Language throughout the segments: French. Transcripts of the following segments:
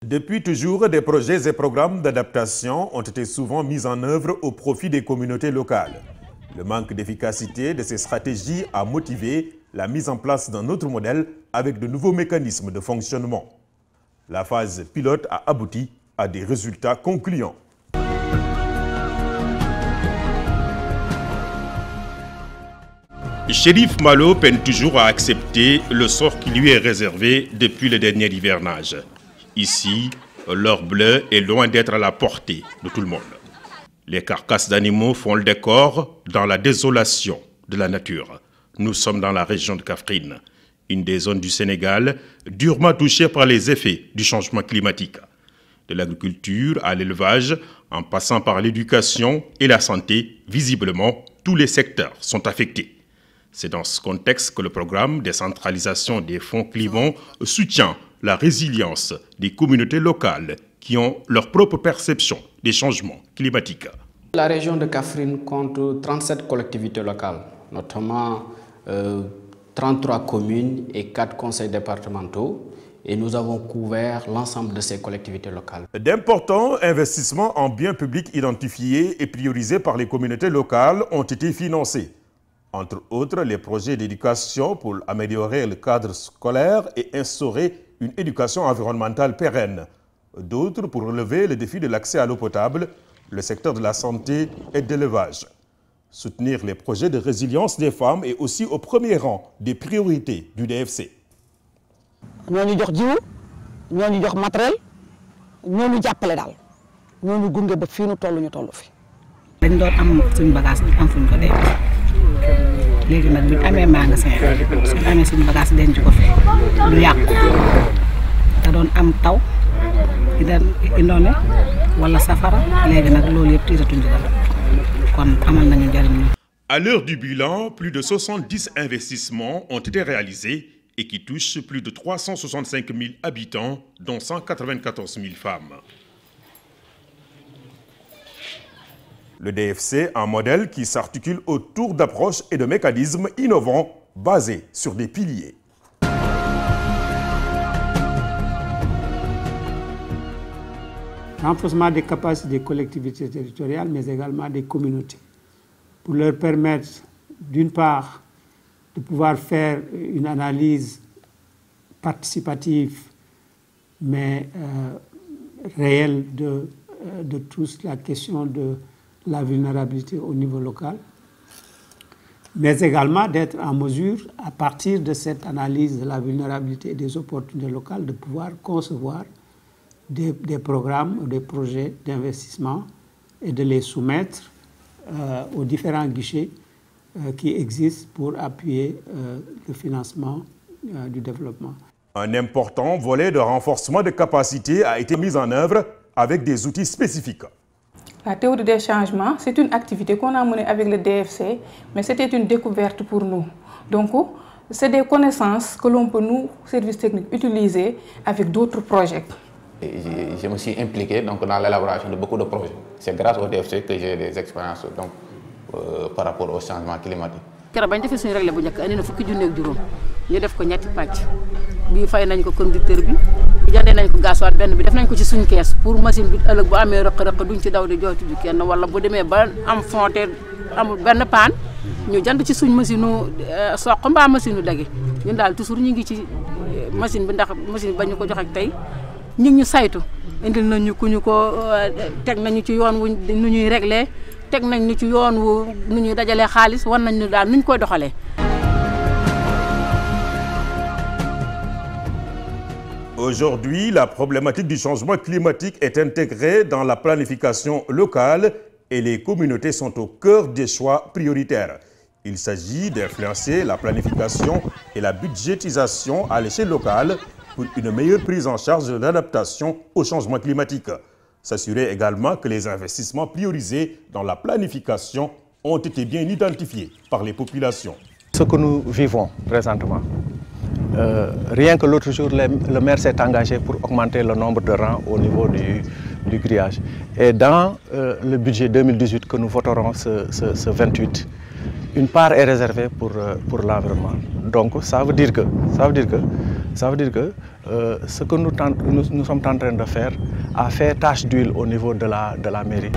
Depuis toujours, des projets et programmes d'adaptation ont été souvent mis en œuvre au profit des communautés locales. Le manque d'efficacité de ces stratégies a motivé la mise en place d'un autre modèle avec de nouveaux mécanismes de fonctionnement. La phase pilote a abouti à des résultats concluants. Chérif Malo peine toujours à accepter le sort qui lui est réservé depuis le dernier hivernage. Ici, l'or bleu est loin d'être à la portée de tout le monde. Les carcasses d'animaux font le décor dans la désolation de la nature. Nous sommes dans la région de Kaffrine, une des zones du Sénégal durement touchée par les effets du changement climatique. De l'agriculture à l'élevage, en passant par l'éducation et la santé, visiblement, tous les secteurs sont affectés. C'est dans ce contexte que le programme décentralisation des fonds climat soutient la résilience des communautés locales qui ont leur propre perception des changements climatiques. La région de Kaffrine compte 37 collectivités locales, notamment 33 communes et 4 conseils départementaux. Et nous avons couvert l'ensemble de ces collectivités locales. D'importants investissements en biens publics identifiés et priorisés par les communautés locales ont été financés. Entre autres, les projets d'éducation pour améliorer le cadre scolaire et instaurer une éducation environnementale pérenne. D'autres pour relever le défi de l'accès à l'eau potable, le secteur de la santé et de l'élevage. Soutenir les projets de résilience des femmes est aussi au premier rang des priorités du DFC. Nous avons des nous avons des matériel, nous avons des appels. Nous avons des bagage, nous avons des bagage. Léegi nag bu ñu amee magasin su ñu amee suñu bagage denc ko fi lu yàqu te doon am taw indoone wala safara léegi nag loolu yëpp tiitatuñu dara kon amal nañu njariñ. À l'heure du bilan, plus de 70 investissements ont été réalisés et qui touchent plus de 365 000 habitants, dont 194 000 femmes. Le DFC, un modèle qui s'articule autour d'approches et de mécanismes innovants basés sur des piliers. Renforcement des capacités des collectivités territoriales, mais également des communautés, pour leur permettre, d'une part, de pouvoir faire une analyse participative, mais réelle de toute la question de la vulnérabilité au niveau local, mais également d'être en mesure, à partir de cette analyse de la vulnérabilité et des opportunités locales, de pouvoir concevoir des programmes, des projets d'investissement et de les soumettre aux différents guichets qui existent pour appuyer le financement du développement. Un important volet de renforcement de capacités a été mis en œuvre avec des outils spécifiques. La théorie des changements, c'est une activité qu'on a menée avec le DFC, mais c'était une découverte pour nous. Donc, c'est des connaissances que l'on peut, nous, services techniques, utiliser avec d'autres projets. Je me suis impliqué donc, dans l'élaboration de beaucoup de projets. C'est grâce au DFC que j'ai des expériences donc, par rapport au changement climatique. Keroog bañ defee suñu réglé bu njëkk andi na fukki junni ak juróom ñu def ko ñetti pàcc bii fay nañ ko conducteur bi jëndee nañ ko gasoil benn bi def nañ ko ci suñu kees pour machine bi ëllëg bu amee rëq-rëq duñ ci daw di jooytu ju kenn wala bu demee ba am fonte amul benn paan ñu jënd ci suñ machine soq mbaa machine dage ñun daal toujours ñu ngi ci machine bi ndax machine ba ñu ko jox ak tey ñu ngi ñu saytu indil nañu ku ñu ko teg nañu ci yoon wu nu ñuy réglé teg nañ ñu ci yoon wu nu ñuy dajalee xaalis war nañ ñu daal nu ñu koy doxalee. Aujourd'hui, la problématique du changement climatique est intégrée dans la planification locale et les communautés sont au cœur des choix prioritaires. Il s'agit d'influencer la planification et la budgétisation à l'échelle locale pour une meilleure prise en charge de l'adaptation au changement climatique. S'assurer également que les investissements priorisés dans la planification ont été bien identifiés par les populations. Ce que nous vivons présentement, rien que l'autre jour, le maire s'est engagé pour augmenter le nombre de rangs au niveau du grillage. Et dans le budget 2018 que nous voterons ce 28, une part est réservée pour l'environnement. Donc ça veut dire que ce que nous sommes en train de faire a fait tache d'huile au niveau de la mairie.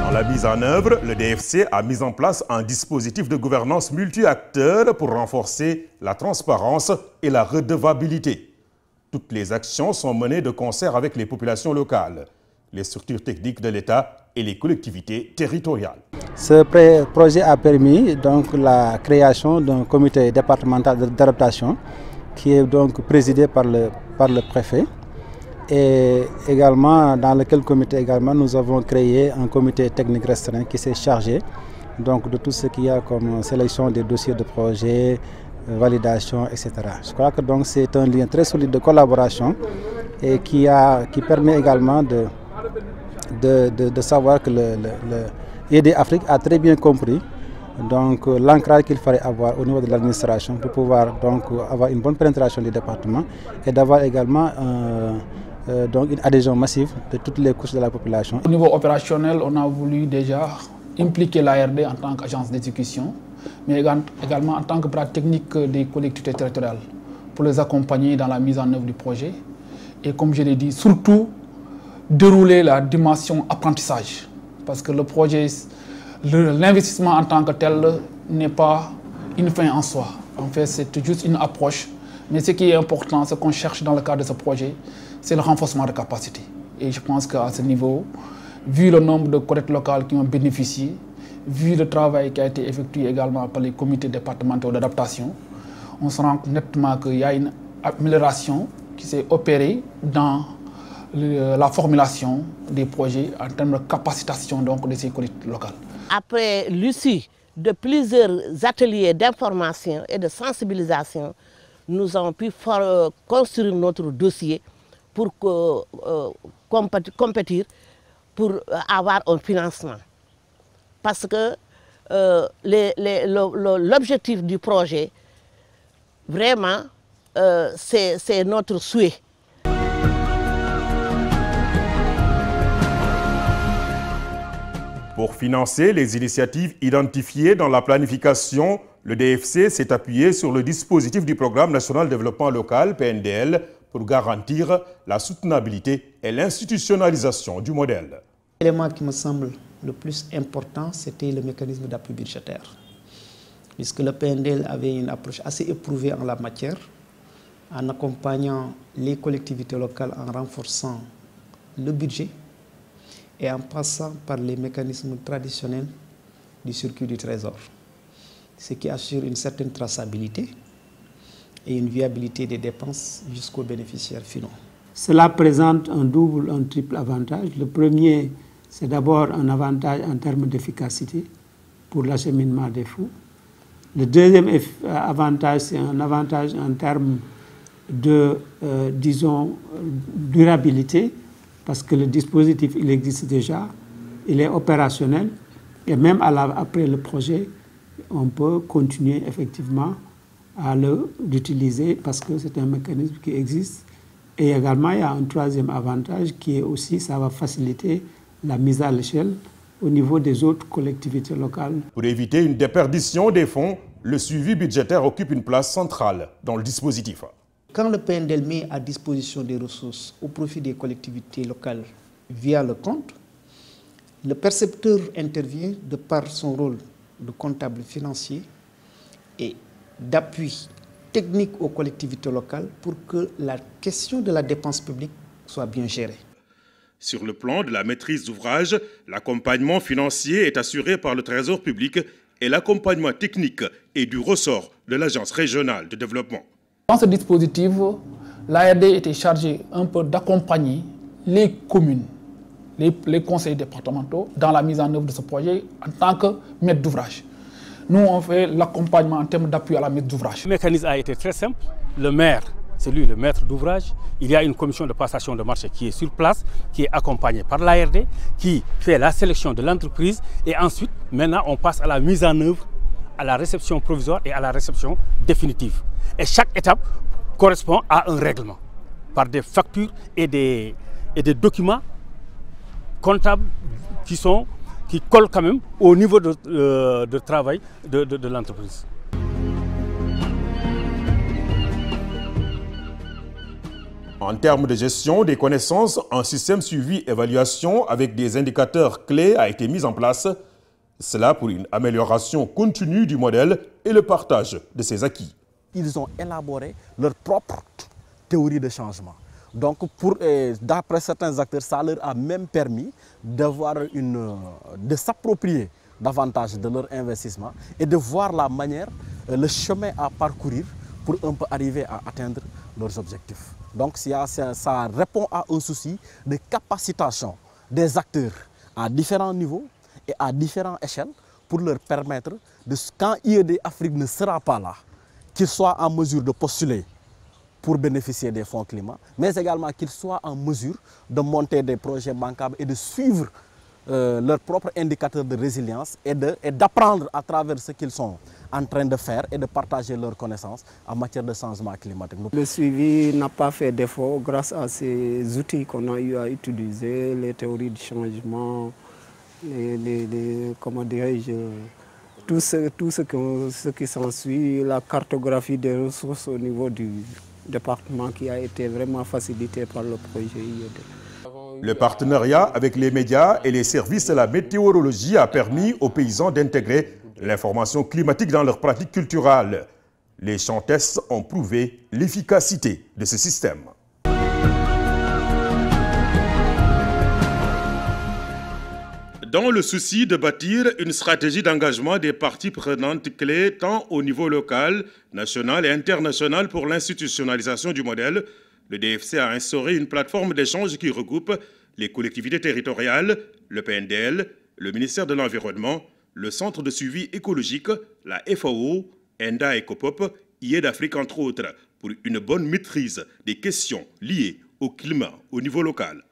Dans la mise en œuvre, le DFC a mis en place un dispositif de gouvernance multi-acteurs pour renforcer la transparence et la redevabilité. Toutes les actions sont menées de concert avec les populations locales, les structures techniques de l'État et les collectivités territoriales. Ce projet a permis donc la création d'un comité départemental d'adaptation qui est donc présidé par le préfet. Et également, dans lequel comité également, nous avons créé un comité technique restreint qui s'est chargé donc, de tout ce qu'il y a comme sélection des dossiers de projet, validation, etc. Je crois que c'est un lien très solide de collaboration et qui permet également de savoir que l'IED Afrique a très bien compris donc l'ancrage qu'il fallait avoir au niveau de l'administration pour pouvoir donc avoir une bonne pénétration du département et d'avoir également donc une adhésion massive de toutes les couches de la population. Au niveau opérationnel, on a voulu déjà impliquer l'ARD en tant qu'agence d'exécution, mais également en tant que bras technique des collectivités territoriales pour les accompagner dans la mise en œuvre du projet. Et comme je l'ai dit, surtout dérouler la dimension apprentissage. Parce que le projet, l'investissement en tant que tel n'est pas une fin en soi. En fait, c'est juste une approche. Mais ce qui est important, ce qu'on cherche dans le cadre de ce projet, c'est le renforcement de capacité. Et je pense qu'à ce niveau, vu le nombre de collectes locales qui ont bénéficié, vu le travail qui a été effectué également par les comités départementaux d'adaptation, on se rend nettement qu'il y a une amélioration qui s'est opérée dans la formulation des projets en termes de capacitation donc, de ces collectivités locales. Après l'issue de plusieurs ateliers d'information et de sensibilisation, nous avons pu construire notre dossier pour compétir, pour avoir un financement. Parce que l'objectif du projet, vraiment, c'est notre souhait. Pour financer les initiatives identifiées dans la planification, le DFC s'est appuyé sur le dispositif du Programme national de développement local, PNDL, pour garantir la soutenabilité et l'institutionnalisation du modèle. L'élément qui me semble le plus important, c'était le mécanisme d'appui budgétaire. Puisque le PNDL avait une approche assez éprouvée en la matière, en accompagnant les collectivités locales en renforçant le budget et en passant par les mécanismes traditionnels du circuit du Trésor, ce qui assure une certaine traçabilité et une viabilité des dépenses jusqu'aux bénéficiaires finaux. Cela présente un double, un triple avantage. Le premier, c'est d'abord un avantage en termes d'efficacité pour l'acheminement des fonds. Le deuxième avantage, c'est un avantage en termes de, disons, durabilité, parce que le dispositif, il existe déjà, il est opérationnel, et même après le projet, on peut continuer effectivement à l'utiliser parce que c'est un mécanisme qui existe. Et également, il y a un troisième avantage qui est aussi, ça va faciliter la mise à l'échelle au niveau des autres collectivités locales. Pour éviter une déperdition des fonds, le suivi budgétaire occupe une place centrale dans le dispositif. Quand le PNDL met à disposition des ressources au profit des collectivités locales via le compte, le percepteur intervient de par son rôle de comptable financier et d'appui technique aux collectivités locales pour que la question de la dépense publique soit bien gérée. Sur le plan de la maîtrise d'ouvrage, l'accompagnement financier est assuré par le Trésor public et l'accompagnement technique est du ressort de l'Agence régionale de développement. Dans ce dispositif, l'ARD était chargée un peu d'accompagner les communes, les conseils départementaux dans la mise en œuvre de ce projet en tant que maître d'ouvrage. Nous, on fait l'accompagnement en termes d'appui à la maîtrise d'ouvrage. Le mécanisme a été très simple. Le maire, c'est lui le maître d'ouvrage. Il y a une commission de passation de marché qui est sur place, qui est accompagnée par l'ARD, qui fait la sélection de l'entreprise. Et ensuite, maintenant, on passe à la mise en œuvre, à la réception provisoire et à la réception définitive. Et chaque étape correspond à un règlement, par des factures et des documents comptables qui collent quand même au niveau de travail de l'entreprise. En termes de gestion des connaissances, un système suivi-évaluation avec des indicateurs clés a été mis en place. Cela pour une amélioration continue du modèle et le partage de ses acquis. Ils ont élaboré leur propre théorie de changement. Donc, d'après certains acteurs, ça leur a même permis de s'approprier davantage de leur investissement et de voir la manière, le chemin à parcourir pour un peu arriver à atteindre leurs objectifs. Donc, ça répond à un souci de capacitation des acteurs à différents niveaux et à différentes échelles pour leur permettre, quand IED Afrique ne sera pas là, qu'ils soient en mesure de postuler pour bénéficier des fonds climat, mais également qu'ils soient en mesure de monter des projets bancables et de suivre leurs propres indicateurs de résilience et d'apprendre à travers ce qu'ils sont en train de faire et de partager leurs connaissances en matière de changement climatique. Le suivi n'a pas fait défaut grâce à ces outils qu'on a eu à utiliser, les théories du changement, comment dirais-je, tout ce qui s'ensuit, la cartographie des ressources au niveau du département qui a été vraiment facilité par le projet IED. Le partenariat avec les médias et les services de la météorologie a permis aux paysans d'intégrer l'information climatique dans leurs pratiques culturelles. Les champs tests ont prouvé l'efficacité de ce système. Dans le souci de bâtir une stratégie d'engagement des parties prenantes clés tant au niveau local, national et international pour l'institutionnalisation du modèle, le DFC a instauré une plateforme d'échange qui regroupe les collectivités territoriales, le PNDL, le ministère de l'Environnement, le Centre de suivi écologique, la FAO, ENDA Ecopop, IED Afrique entre autres, pour une bonne maîtrise des questions liées au climat au niveau local.